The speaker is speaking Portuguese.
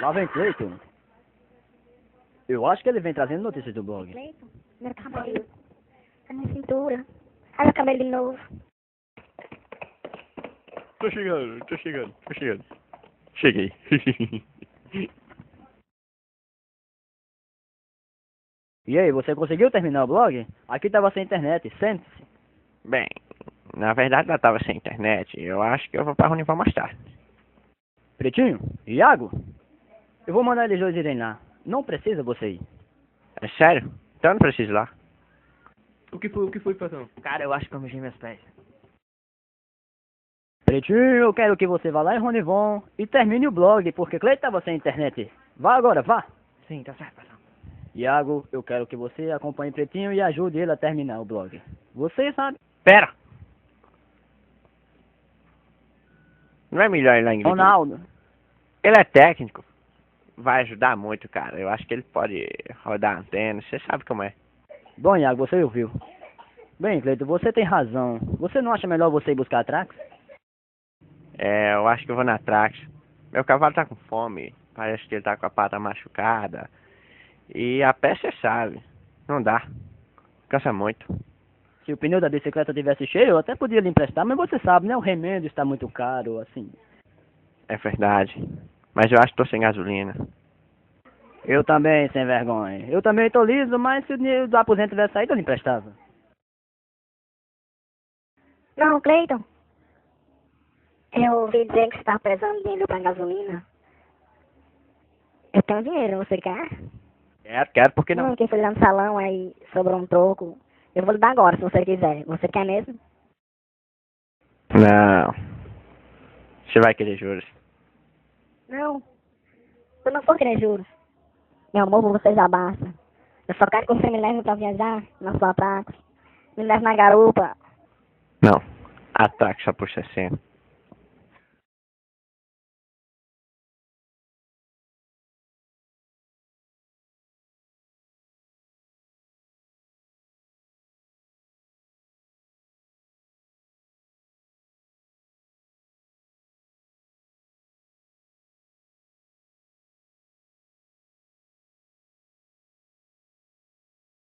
Lá vem Cleiton. Eu acho que ele vem trazendo notícias do blog. Cleiton, meu cabelo. A minha cintura. Olha o cabelo de novo. Tô chegando. Cheguei. E aí, você conseguiu terminar o blog? Aqui tava sem internet, sente-se. Bem, na verdade ela tava sem internet. Eu acho que eu vou pra Unival mais tarde. Pretinho, Iago, eu vou mandar eles dois irem lá. Não precisa você ir. É sério? Então eu não preciso ir lá. O que foi, patrão? Cara, eu acho que eu mexi meus pés. Pretinho, eu quero que você vá lá em Ronivon e termine o blog, porque Cleiton tava sem internet. Vá agora, vá. Sim, tá certo, patrão. Iago, eu quero que você acompanhe Pretinho e ajude ele a terminar o blog. Você sabe. Pera! Não é melhor ir lá em Grito? Ronaldo. Ele é técnico. Vai ajudar muito, cara. Eu acho que ele pode rodar a antena. Você sabe como é. Bom, Iago, você ouviu. Bem, Cleiton, você tem razão. Você não acha melhor você ir buscar a Trax? É, eu acho que eu vou na Trax. Meu cavalo tá com fome. Parece que ele tá com a pata machucada. E a pé você sabe. Não dá. Cansa muito. Se o pneu da bicicleta tivesse cheio, eu até podia lhe emprestar, mas você sabe, né? O remendo está muito caro, assim. É verdade. Mas eu acho que tô sem gasolina. Eu também, sem vergonha. Eu também tô liso, mas se o dinheiro do aposento tivesse saído, eu lhe emprestava. Não, Cleiton. Eu ouvi dizer que você tá precisando de dinheiro pra gasolina. Eu tenho dinheiro, você quer? Quero, por que não? Não, quem foi lá no salão, aí sobrou um troco. Eu vou lhe dar agora, se você quiser. Você quer mesmo? Não. Você vai querer juros. Não. Eu não vou querer juros. Meu amor, por você já basta. Eu só quero que você me leve pra viajar na sua Trax. Me leve na garupa. Não. A Trax só por 60.